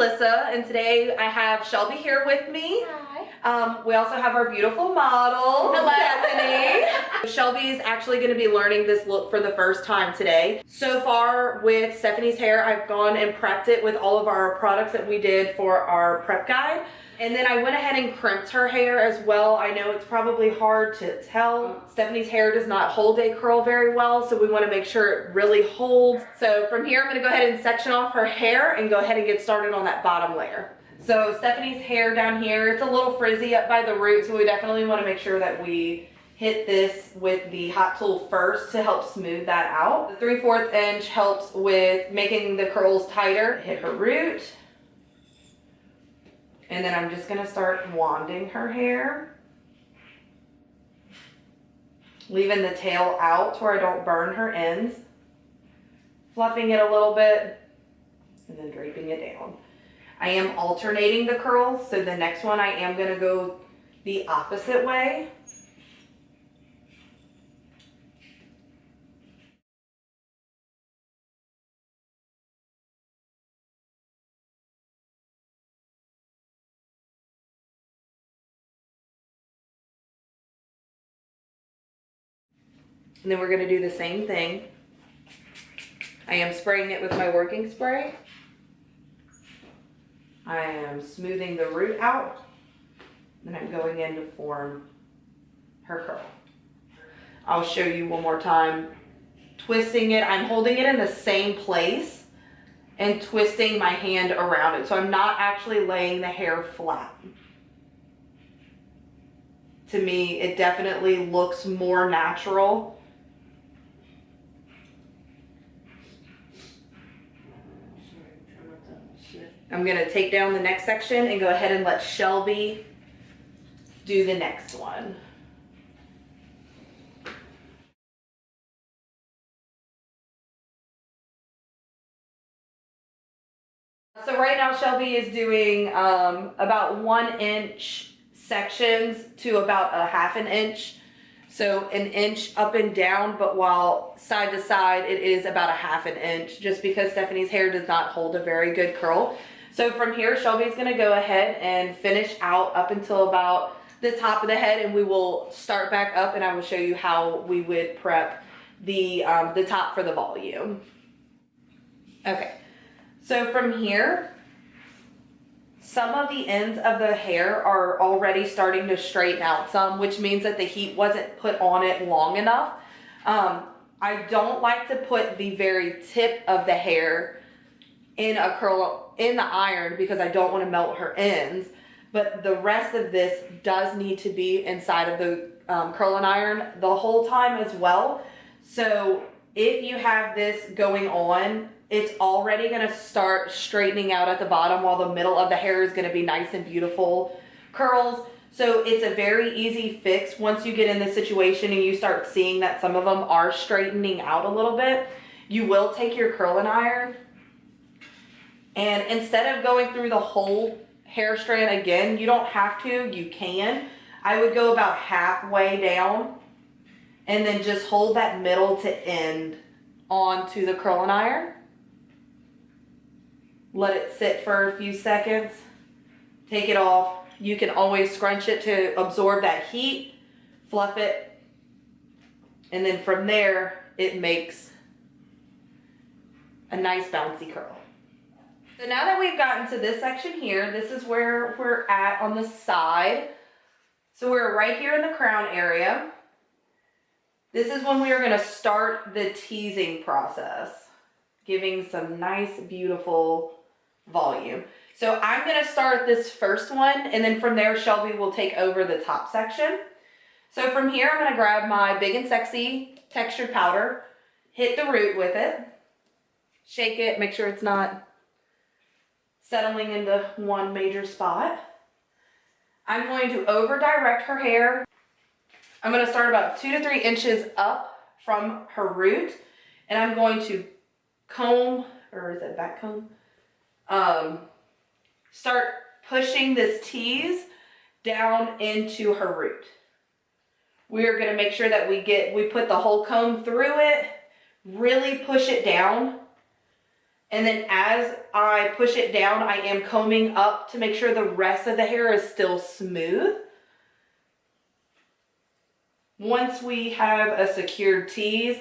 Alyssa, and today I have Shelby here with me. Hi. We also have our beautiful model, Hello. Stephanie. Shelby is actually going to be learning this look for the first time today. So far with Stephanie's hair, I've gone and prepped it with all of our products that we did for our prep guide. And then I went ahead and crimped her hair as well. I know it's probably hard to tell. Stephanie's hair does not hold a curl very well, so we want to make sure it really holds. So from here, I'm going to go ahead and section off her hair and go ahead and get started on that bottom layer. So Stephanie's hair down here, it's a little frizzy up by the root, so we definitely want to make sure that we hit this with the hot tool first to help smooth that out. The 3/4 inch helps with making the curls tighter. Hit her root. And then I'm just gonna start wanding her hair. Leaving the tail out where I don't burn her ends. Fluffing it a little bit, and then draping it down. I am alternating the curls, so the next one I am gonna go the opposite way. And then we're gonna do the same thing. I am spraying it with my working spray. I am smoothing the root out. Then I'm going in to form her curl. I'll show you one more time. Twisting it, I'm holding it in the same place and twisting my hand around it. So I'm not actually laying the hair flat. To me, it definitely looks more natural. I'm gonna take down the next section and go ahead and let Shelby do the next one. So right now Shelby is doing about 1 inch sections to about a 1/2 inch. So 1 inch up and down, but while side to side, it is about a 1/2 inch, just because Stephanie's hair does not hold a very good curl. So from here, Shelby's gonna go ahead and finish out up until about the top of the head, and we will start back up and I will show you how we would prep the top for the volume. Okay, so from here, some of the ends of the hair are already starting to straighten out some, which means that the heat wasn't put on it long enough. I don't like to put the very tip of the hair in a curl in the iron because I don't want to melt her ends, but the rest of this does need to be inside of the curling iron the whole time as well. So if you have this going on, it's already going to start straightening out at the bottom while the middle of the hair is going to be nice and beautiful curls. So it's a very easy fix once you get in this situation and you start seeing that some of them are straightening out a little bit. You will take your curling iron, and instead of going through the whole hair strand again, you don't have to, you can. I would go about halfway down and then just hold that middle to end onto the curling iron. Let it sit for a few seconds. Take it off. You can always scrunch it to absorb that heat, fluff it, and then from there, it makes a nice bouncy curl. So now that we've gotten to this section here, this is where we're at on the side. So we're right here in the crown area. This is when we are gonna start the teasing process, giving some nice, beautiful volume. So I'm gonna start this first one, and then from there, Shelby will take over the top section. So from here, I'm gonna grab my Big and Sexy textured powder, hit the root with it, shake it, make sure it's not settling into one major spot. I'm going to over direct her hair. I'm going to start about 2 to 3 inches up from her root, and I'm going to comb, or is it back comb? Start pushing this tease down into her root. We are going to make sure that we put the whole comb through it, really push it down, And then as I push it down, I am combing up to make sure the rest of the hair is still smooth. Once we have a secured tease,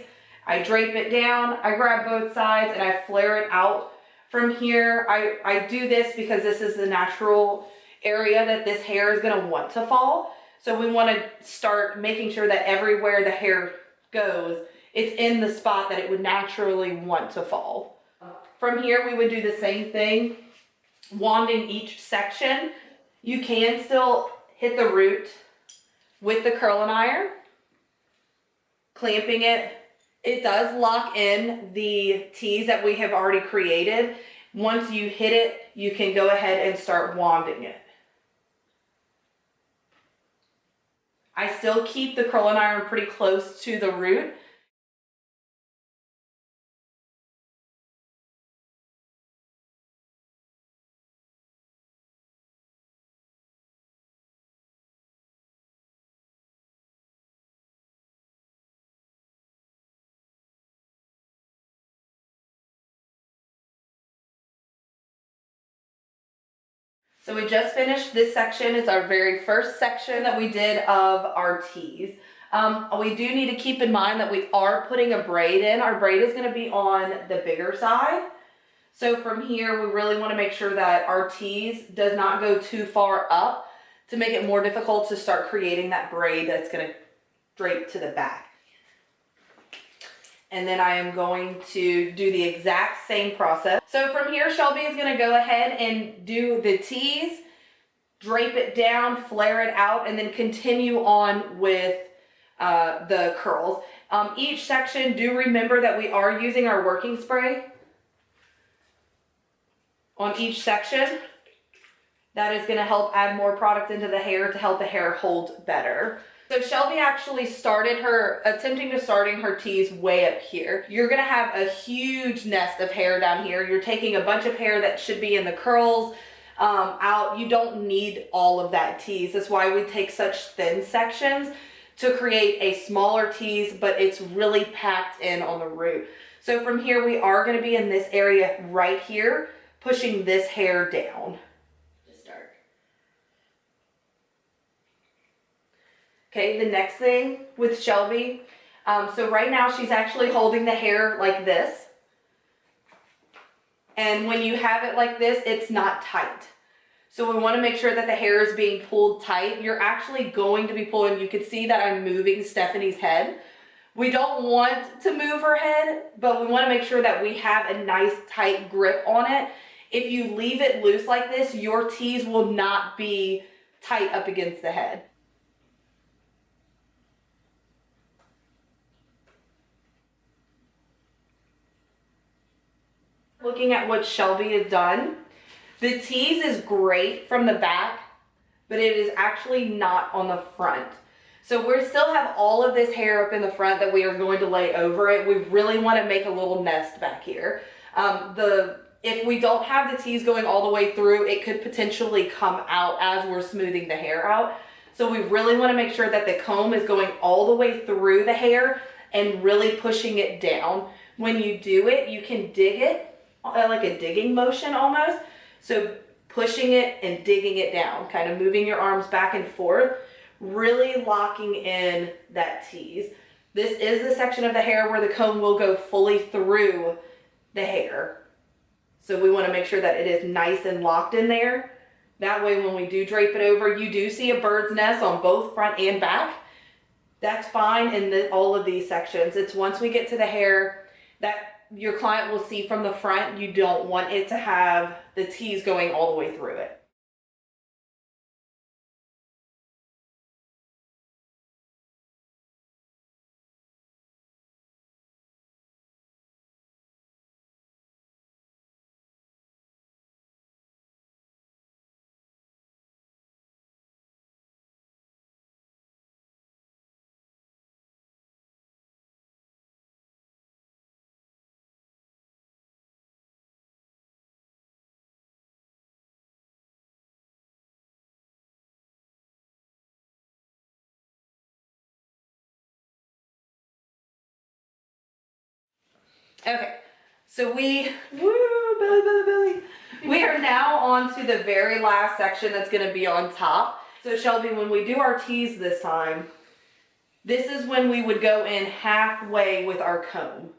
I drape it down, I grab both sides, and I flare it out from here. I do this because this is the natural area that this hair is gonna want to fall. So we wanna start making sure that everywhere the hair goes, it's in the spot that it would naturally want to fall. From here, we would do the same thing, wanding each section. You can still hit the root with the curling iron, clamping it. It does lock in the tease that we have already created. Once you hit it, you can go ahead and start wanding it. I still keep the curling iron pretty close to the root. So we just finished this section. It's our very first section that we did of our tees. We do need to keep in mind that we are putting a braid in. Our braid is going to be on the bigger side. So from here, we really want to make sure that our tease does not go too far up to make it more difficult to start creating that braid that's going to drape to the back. And then I am going to do the exact same process. So from here, Shelby is gonna go ahead and do the tease, drape it down, flare it out, and then continue on with the curls. Each section, do remember that we are using our working spray on each section. That is gonna help add more product into the hair to help the hair hold better. So Shelby actually attempting to starting her tease way up here. You're gonna have a huge nest of hair down here. You're taking a bunch of hair that should be in the curls out. You don't need all of that tease. That's why we take such thin sections to create a smaller tease, but it's really packed in on the root. So from here, we are gonna be in this area right here, pushing this hair down. Okay, the next thing with Shelby, so right now she's actually holding the hair like this. And when you have it like this, it's not tight. So we want to make sure that the hair is being pulled tight. You're actually going to be pulling, you can see that I'm moving Stephanie's head. We don't want to move her head, but we want to make sure that we have a nice tight grip on it. If you leave it loose like this, your tease will not be tight up against the head. Looking at what Shelby has done, the tease is great from the back, but it is actually not on the front. So we still have all of this hair up in the front that we are going to lay over it. We really want to make a little nest back here. If we don't have the tease going all the way through, it could potentially come out as we're smoothing the hair out. So we really want to make sure that the comb is going all the way through the hair and really pushing it down. When you do it, you can dig it like a digging motion almost. So pushing it and digging it down, kind of moving your arms back and forth, really locking in that tease. This is the section of the hair where the comb will go fully through the hair. So we want to make sure that it is nice and locked in there. That way when we do drape it over, you do see a bird's nest on both front and back. That's fine in all of these sections. It's once we get to the hair that your client will see from the front, you don't want it to have the tease going all the way through it. Okay, so we belly, belly, belly. We are now on to the very last section that's going to be on top. So Shelby, when we do our tees this time, this is when we would go in halfway with our comb.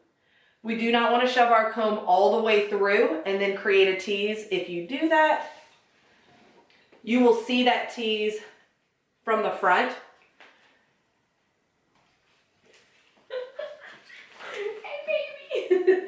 We do not want to shove our comb all the way through and then create a tease. If you do that, you will see that tease from the front. Hey, baby.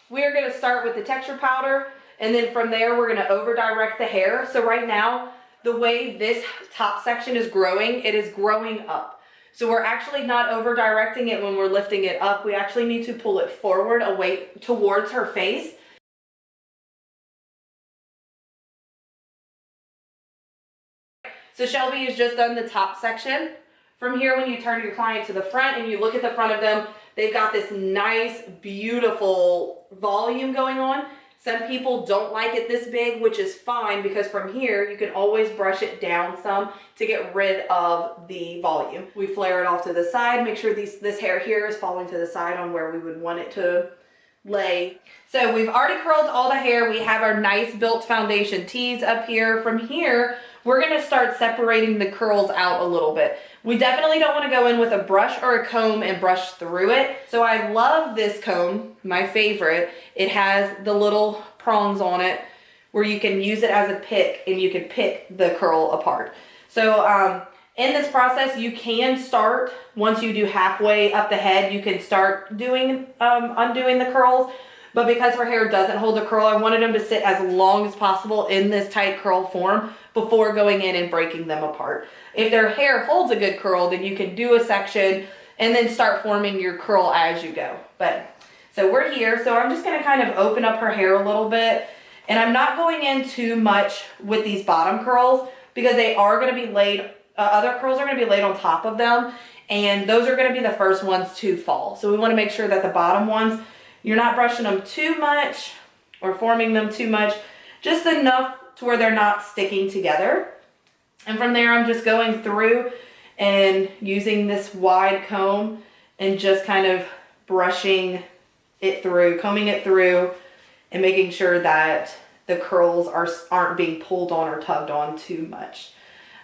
We are going to start with the texture powder, and then from there we're going to over direct the hair. So right now, the way this top section is growing, it is growing up. So we're actually not over directing it when we're lifting it up. We actually need to pull it forward away towards her face. So Shelby has just done the top section. From here, when you turn your client to the front and you look at the front of them, they've got this nice, beautiful volume going on. Some people don't like it this big, which is fine, because from here, you can always brush it down some to get rid of the volume. We flare it off to the side, make sure this hair here is falling to the side on where we would want it to lay. So we've already curled all the hair. We have our nice built foundation tees up here. From here, we're gonna start separating the curls out a little bit. We definitely don't wanna go in with a brush or a comb and brush through it. So I love this comb, my favorite. It has the little prongs on it where you can use it as a pick and you can pick the curl apart. So in this process, you can start, once you do halfway up the head, you can start doing undoing the curls. But because her hair doesn't hold the curl, I wanted them to sit as long as possible in this tight curl form before going in and breaking them apart. If their hair holds a good curl, then you can do a section and then start forming your curl as you go. But so we're here, so I'm just gonna kind of open up her hair a little bit, and I'm not going in too much with these bottom curls because they are gonna be laid, other curls are gonna be laid on top of them, and those are gonna be the first ones to fall. So we wanna make sure that the bottom ones, you're not brushing them too much or forming them too much, just enough to where they're not sticking together. And from there, I'm just going through and using this wide comb and just kind of brushing it through, combing it through, and making sure that the curls aren't being pulled on or tugged on too much.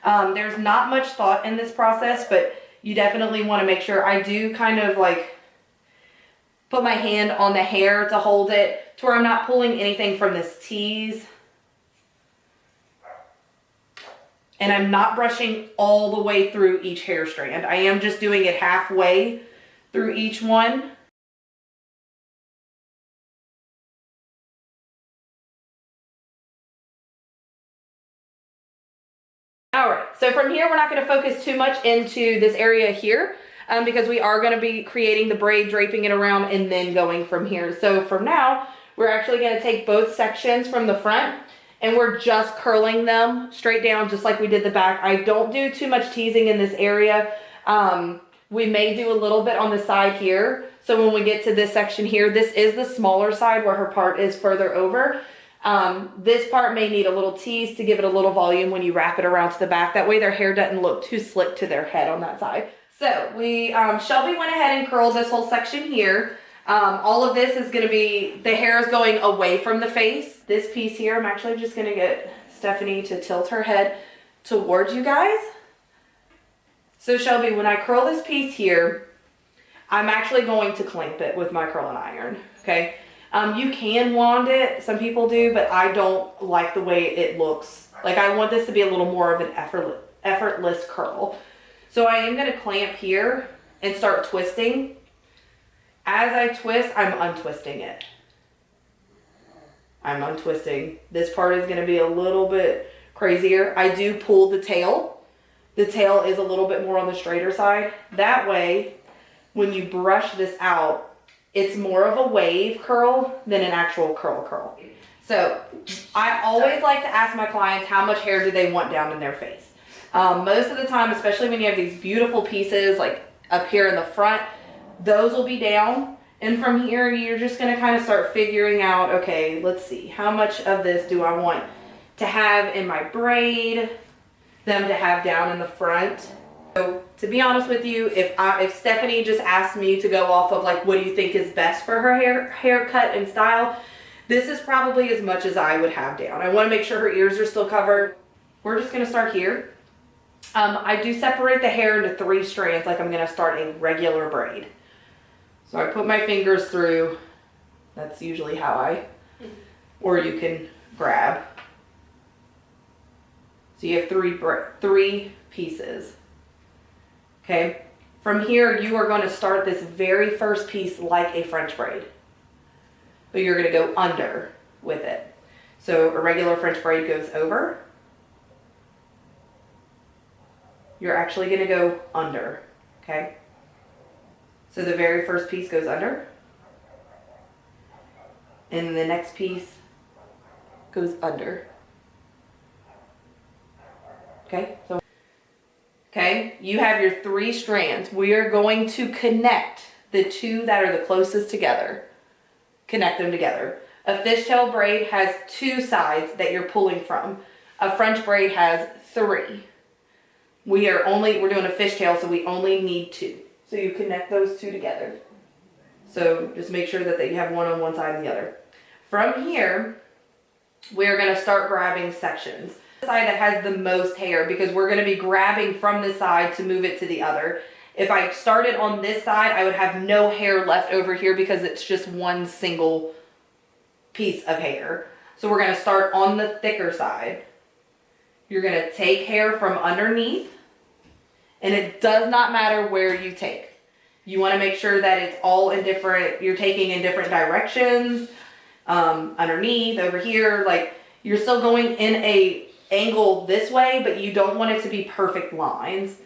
There's not much thought in this process, but you definitely want to make sure. I do kind of like put my hand on the hair to hold it to where I'm not pulling anything from this tease. And I'm not brushing all the way through each hair strand. I am just doing it halfway through each one. All right, so from here, we're not gonna focus too much into this area here because we are gonna be creating the braid, draping it around, and then going from here. So from now, we're actually gonna take both sections from the front and we're just curling them straight down just like we did the back. I don't do too much teasing in this area. We may do a little bit on the side here. So when we get to this section here, this is the smaller side where her part is further over. This part may need a little tease to give it a little volume when you wrap it around to the back. That way their hair doesn't look too slick to their head on that side. So we, Shelby went ahead and curled this whole section here. All of this is going to be, the hair is going away from the face. This piece here, I'm actually just going to get Stephanie to tilt her head towards you guys. So Shelby, when I curl this piece here, I'm actually going to clamp it with my curling iron, okay? You can wand it, some people do, but I don't like the way it looks. Like I want this to be a little more of an effortless curl. So I am going to clamp here and start twisting. As I twist, I'm untwisting it. I'm untwisting. This part is going to be a little bit crazier. I do pull the tail. The tail is a little bit more on the straighter side. That way, when you brush this out, it's more of a wave curl than an actual curl. So I always like to ask my clients how much hair do they want down in their face. Most of the time, especially when you have these beautiful pieces like up here in the front, those will be down. And from here, you're just going to kind of start figuring out, okay, let's see, how much of this do I want to have in my braid, them to have down in the front. So to be honest with you, if Stephanie just asked me to go off of like, what do you think is best for her haircut and style, This is probably as much as I would have down. I want to make sure her ears are still covered. We're just going to start here. I do separate the hair into 3 strands like I'm going to start a regular braid. So I put my fingers through. That's usually how or you can grab. So you have 3 pieces. Okay. From here, you are going to start this very first piece like a French braid. But you're going to go under with it. So a regular French braid goes over. You're actually going to go under, okay? So the very first piece goes under. And the next piece goes under. Okay? So, okay, you have your 3 strands. We are going to connect the 2 that are the closest together. Connect them together. A fishtail braid has 2 sides that you're pulling from. A French braid has 3. We're doing a fishtail, so we only need 2. So you connect those 2 together. So just make sure that you have one on one side and the other. From here, we're going to start grabbing sections. The side that has the most hair, because we're going to be grabbing from this side to move it to the other. If I started on this side, I would have no hair left over here because it's just one single piece of hair. So we're going to start on the thicker side. You're going to take hair from underneath, and it does not matter where you take. You want to make sure that it's all in you're taking in different directions, underneath, over here, like you're still going in a angle this way, but you don't want it to be perfect lines.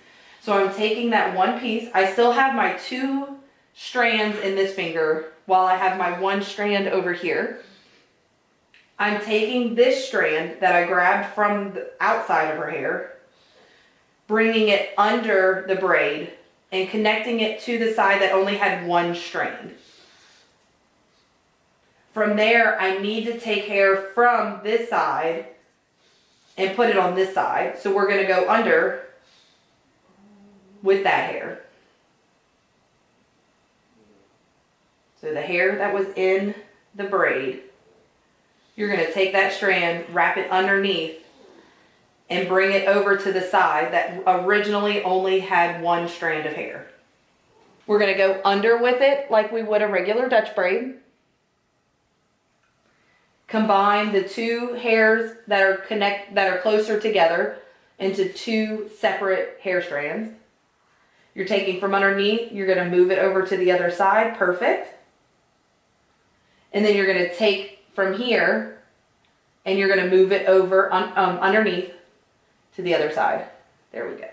So I'm taking that one piece. I still have my 2 strands in this finger while I have my 1 strand over here. I'm taking this strand that I grabbed from the outside of her hair, bringing it under the braid and connecting it to the side that only had 1 strand. From there, I need to take hair from this side and put it on this side. So we're going to go under with that hair. So the hair that was in the braid, you're going to take that strand, wrap it underneath, and bring it over to the side that originally only had 1 strand of hair. We're going to go under with it like we would a regular Dutch braid. Combine the 2 hairs that are closer together into 2 separate hair strands. You're taking from underneath, you're going to move it over to the other side, perfect. And then you're going to take from here, and you're going to move it over underneath to the other side. There we go.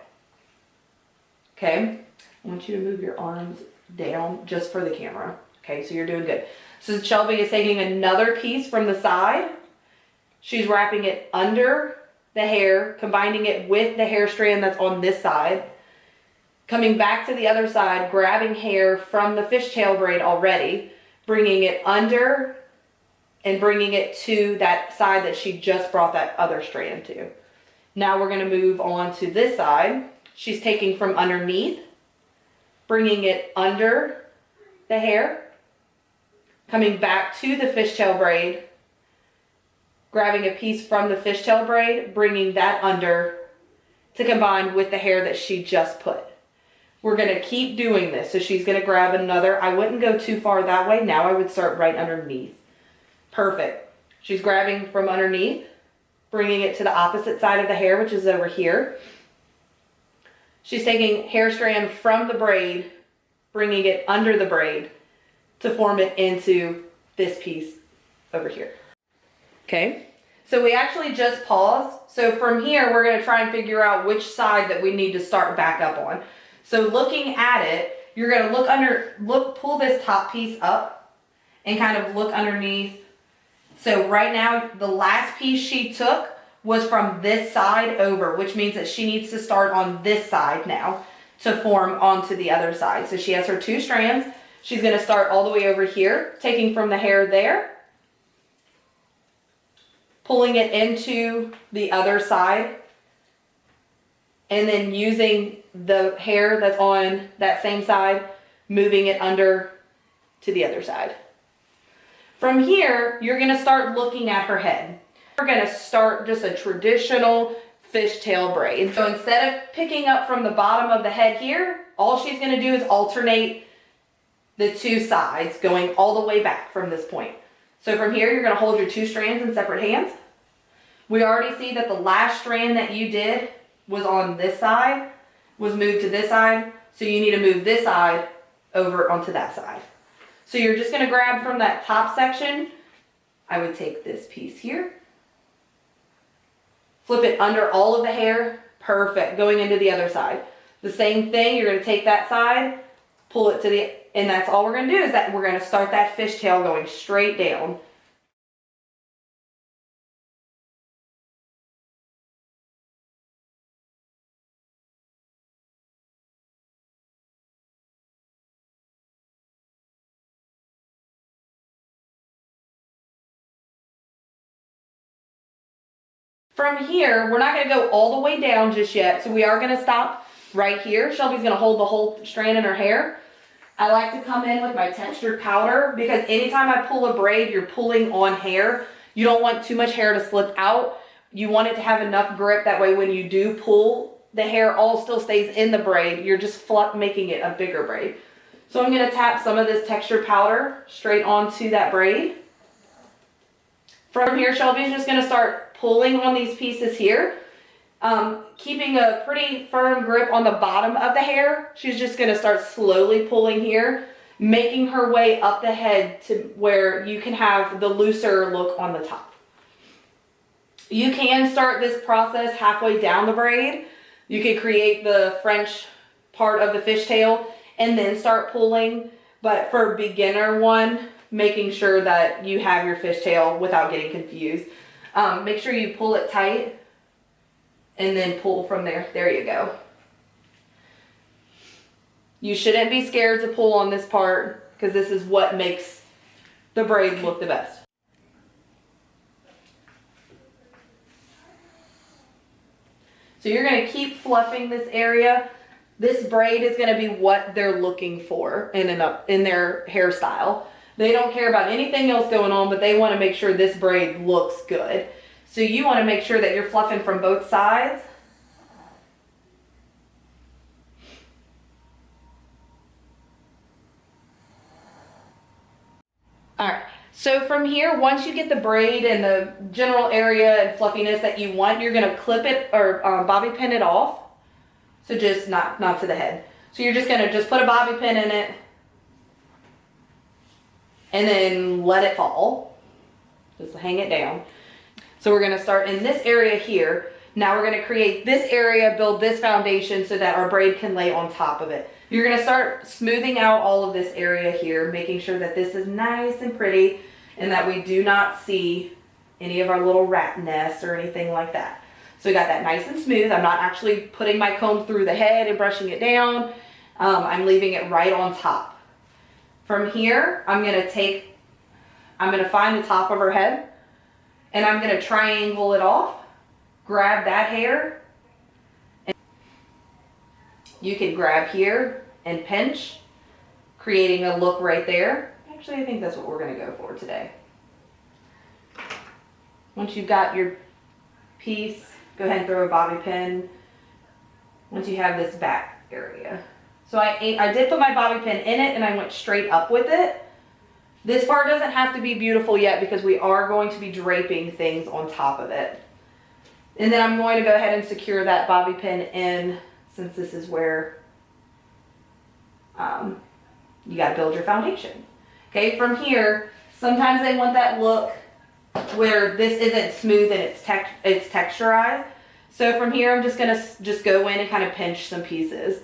Okay, I want you to move your arms down just for the camera. Okay, so you're doing good. So Shelby is taking another piece from the side. She's wrapping it under the hair, combining it with the hair strand that's on this side. Coming back to the other side, grabbing hair from the fishtail braid already, bringing it under and bringing it to that side that she just brought that other strand to. Now we're going to move on to this side. She's taking from underneath, bringing it under the hair, coming back to the fishtail braid, grabbing a piece from the fishtail braid, bringing that under to combine with the hair that she just put. We're going to keep doing this. So she's going to grab another. I wouldn't go too far that way. Now I would start right underneath. Perfect. She's grabbing from underneath, bringing it to the opposite side of the hair, which is over here. She's taking hair strand from the braid, bringing it under the braid to form it into this piece over here. Okay, so we actually just paused. So from here, we're going to try and figure out which side that we need to start back up on. So looking at it, you're going to pull this top piece up and kind of look underneath. So right now, the last piece she took was from this side over, which means that she needs to start on this side now to form onto the other side. So she has her 2 strands. She's going to start all the way over here, taking from the hair there, pulling it into the other side, and then using the hair that's on that same side, moving it under to the other side. From here, you're gonna start looking at her head. We're gonna start just a traditional fishtail braid. So instead of picking up from the bottom of the head here, all she's gonna do is alternate the two sides going all the way back from this point. So from here, you're gonna hold your 2 strands in separate hands. We already see that the last strand that you did was on this side, was moved to this side. So you need to move this side over onto that side. So you're just gonna grab from that top section. I would take this piece here, flip it under all of the hair, perfect, going into the other side. The same thing, you're gonna take that side, pull it to the, and that's all we're gonna do is that we're gonna start that fishtail going straight down. From here, we're not gonna go all the way down just yet, so we are gonna stop right here. Shelby's gonna hold the whole strand in her hair. I like to come in with my textured powder because anytime I pull a braid, you're pulling on hair. You don't want too much hair to slip out. You want it to have enough grip, that way when you do pull, the hair all still stays in the braid. You're just making it a bigger braid. So I'm gonna tap some of this textured powder straight onto that braid. From here, Shelby's just gonna start pulling on these pieces here, keeping a pretty firm grip on the bottom of the hair. She's just gonna start slowly pulling here, making her way up the head to where you can have the looser look on the top. You can start this process halfway down the braid. You could create the French part of the fishtail and then start pulling, but for beginner one, making sure that you have your fishtail without getting confused. Make sure you pull it tight and then pull from there. There you go. You shouldn't be scared to pull on this part because this is what makes the braid look the best. So you're gonna keep fluffing this area. This braid is gonna be what they're looking for in their hairstyle. They don't care about anything else going on, but they want to make sure this braid looks good. So you want to make sure that you're fluffing from both sides. All right, so from here, once you get the braid and the general area and fluffiness that you want, you're gonna clip it or bobby pin it off. So just not to the head. So you're just gonna put a bobby pin in it and then let it fall. Just hang it down. So we're gonna start in this area here. Now we're gonna create this area, build this foundation so that our braid can lay on top of it. You're gonna start smoothing out all of this area here, making sure that this is nice and pretty and that we do not see any of our little rat nests or anything like that. So we got that nice and smooth. I'm not actually putting my comb through the head and brushing it down. I'm leaving it right on top. From here, I'm gonna find the top of her head and I'm gonna triangle it off, grab that hair, and you can grab here and pinch, creating a look right there. Actually, I think that's what we're gonna go for today. Once you've got your piece, go ahead and throw a bobby pin once you have this back area. So I did put my bobby pin in it and I went straight up with it. This part doesn't have to be beautiful yet because we are going to be draping things on top of it. And then I'm going to go ahead and secure that bobby pin in, since this is where you got to build your foundation. Okay, from here, sometimes they want that look where this isn't smooth and it's texturized. So from here, I'm just gonna go in and kind of pinch some pieces.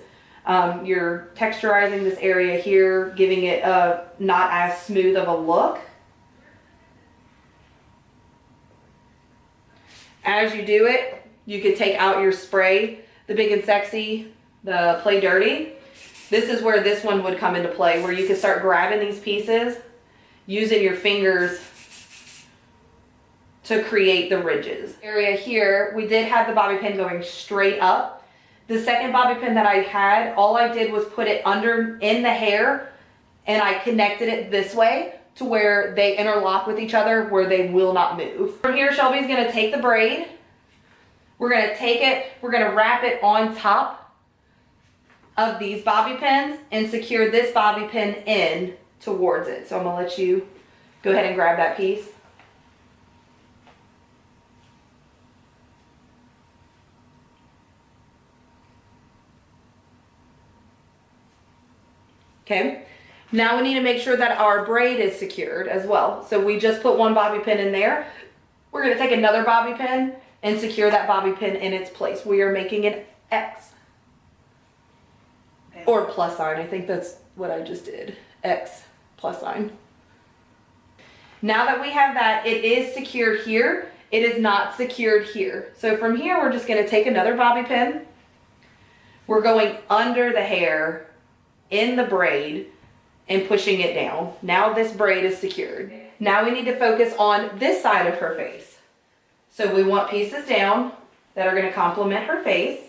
You're texturizing this area here, giving it a not as smooth of a look. As you do it, you could take out your spray, the Big and Sexy, the Play Dirty. This is where this one would come into play, where you can start grabbing these pieces, using your fingers to create the ridges. Area here, we did have the bobby pin going straight up. The second bobby pin that I had, all I did was put it in the hair and I connected it this way to where they interlock with each other, where they will not move. From here, Shelby's gonna take the braid. We're gonna take it, we're gonna wrap it on top of these bobby pins and secure this bobby pin in towards it. So I'm gonna let you go ahead and grab that piece. Okay, now we need to make sure that our braid is secured as well. So we just put one bobby pin in there. We're gonna take another bobby pin and secure that bobby pin in its place. We are making an X. Or plus sign, I think that's what I just did. X plus sign. Now that we have that, it is secured here. It is not secured here. So from here, we're just gonna take another bobby pin. We're going under the hair in the braid and pushing it down. Now this braid is secured. Now we need to focus on this side of her face. So we want pieces down that are gonna complement her face.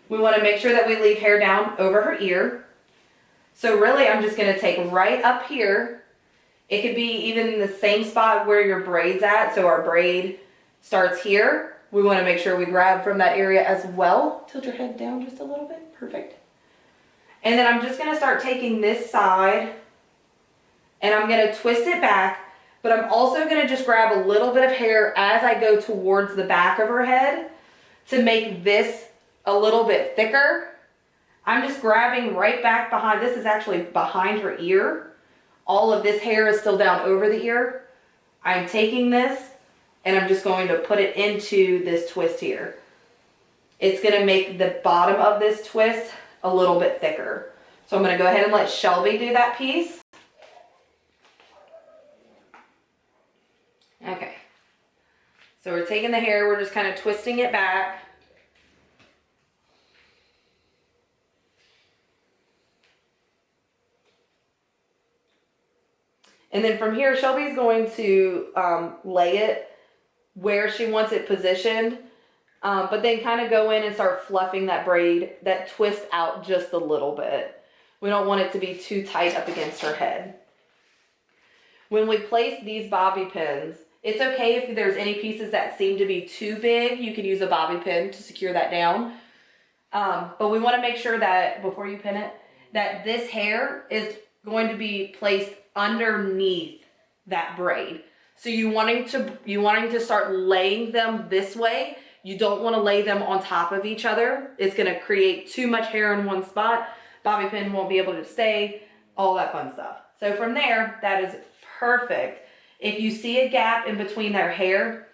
We wanna make sure that we leave hair down over her ear. So really, I'm just gonna take right up here. It could be even in the same spot where your braid's at. So our braid starts here. We wanna make sure we grab from that area as well. Tilt your head down just a little bit, perfect. And then I'm just gonna start taking this side and I'm gonna twist it back, but I'm also gonna just grab a little bit of hair as I go towards the back of her head to make this a little bit thicker. I'm just grabbing right back behind, this is actually behind her ear. All of this hair is still down over the ear. I'm taking this and I'm just going to put it into this twist here. It's gonna make the bottom of this twist a little bit thicker. So I'm gonna go ahead and let Shelby do that piece. Okay. So we're taking the hair, we're just kind of twisting it back. And then from here, Shelby's going to lay it where she wants it positioned. But then kind of go in and start fluffing that braid, that twist out just a little bit. We don't want it to be too tight up against her head. When we place these bobby pins, it's okay if there's any pieces that seem to be too big, you can use a bobby pin to secure that down. But we want to make sure that, before you pin it, that this hair is going to be placed underneath that braid. So you wanting to start laying them this way. You don't want to lay them on top of each other. It's going to create too much hair in one spot. Bobby pin won't be able to stay, all that fun stuff. So from there, that is perfect. If you see a gap in between their hair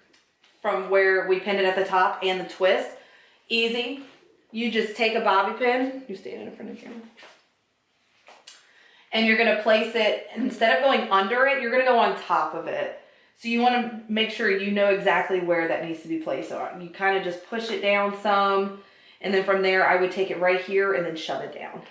from where we pinned it at the top and the twist, easy. You just take a bobby pin, you stand in front of the camera, and you're going to place it, instead of going under it, you're going to go on top of it. So you want to make sure you know exactly where that needs to be placed on. You kind of just push it down some, and then from there I would take it right here and then shove it down.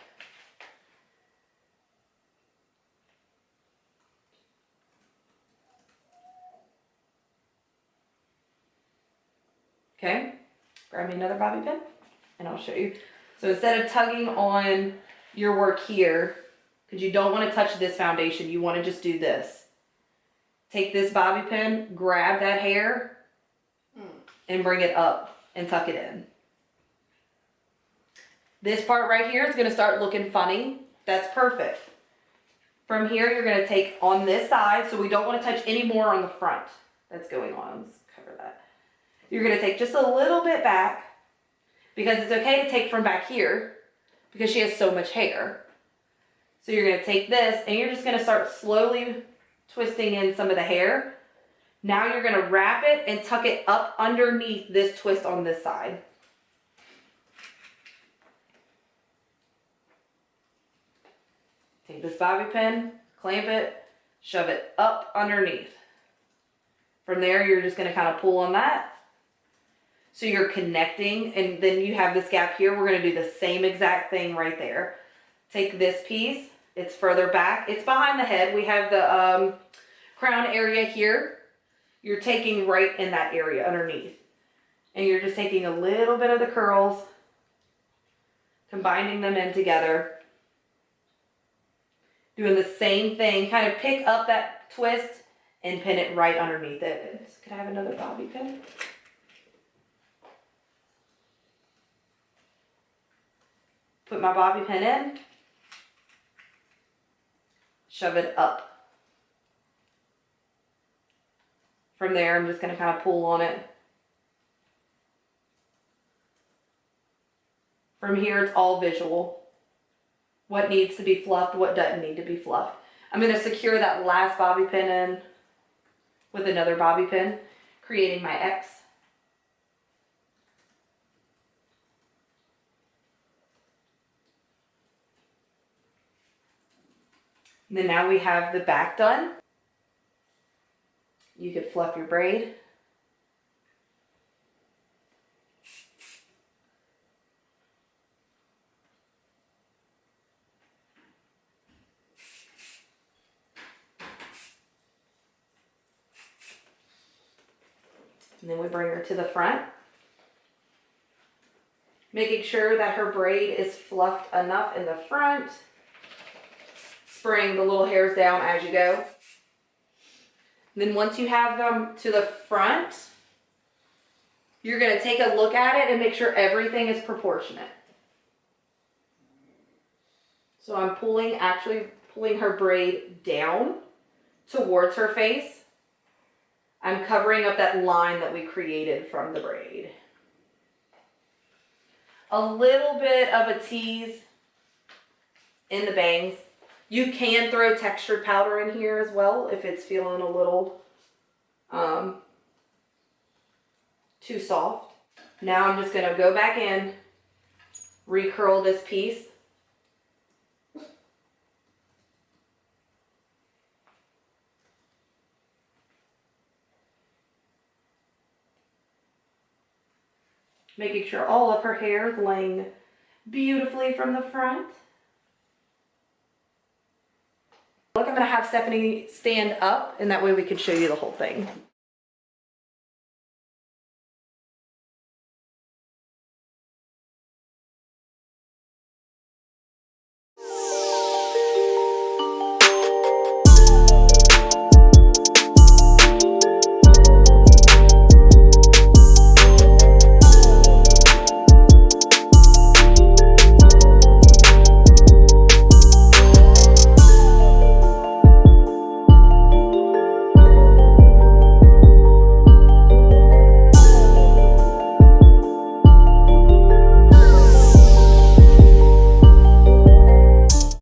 Okay, grab me another bobby pin and I'll show you. So instead of tugging on your work here, because you don't want to touch this foundation, you want to just do this. Take this bobby pin, grab that hair, and bring it up and tuck it in. This part right here is going to start looking funny. That's perfect. From here, you're going to take on this side, so we don't want to touch any more on the front that's going on. Let's cover that. You're going to take just a little bit back, because it's okay to take from back here, because she has so much hair. So you're going to take this, and you're just going to start slowly twisting in some of the hair. Now you're going to wrap it and tuck it up underneath this twist on this side. Take this bobby pin, clamp it, shove it up underneath. From there, you're just going to kind of pull on that. So you're connecting, and then you have this gap here. We're going to do the same exact thing right there. Take this piece. It's further back. It's behind the head. We have the crown area here. You're taking right in that area underneath. And you're just taking a little bit of the curls, combining them in together. Doing the same thing, kind of pick up that twist and pin it right underneath it. Could I have another bobby pin? Put my bobby pin in, shove it up. From there, I'm just going to kind of pull on it. From here, it's all visual. What needs to be fluffed, what doesn't need to be fluffed. I'm going to secure that last bobby pin in with another bobby pin, creating my X. And then now we have the back done. You could fluff your braid. And then we bring her to the front. Making sure that her braid is fluffed enough in the front. Spraying the little hairs down as you go. Then once you have them to the front, you're going to take a look at it and make sure everything is proportionate. So I'm actually pulling her braid down towards her face. I'm covering up that line that we created from the braid. A little bit of a tease in the bangs. You can throw textured powder in here as well if it's feeling a little too soft. Now I'm just going to go back in, recurl this piece. Making sure all of her hair is laying beautifully from the front. Look, I'm going to have Stephanie stand up, and that way we can show you the whole thing.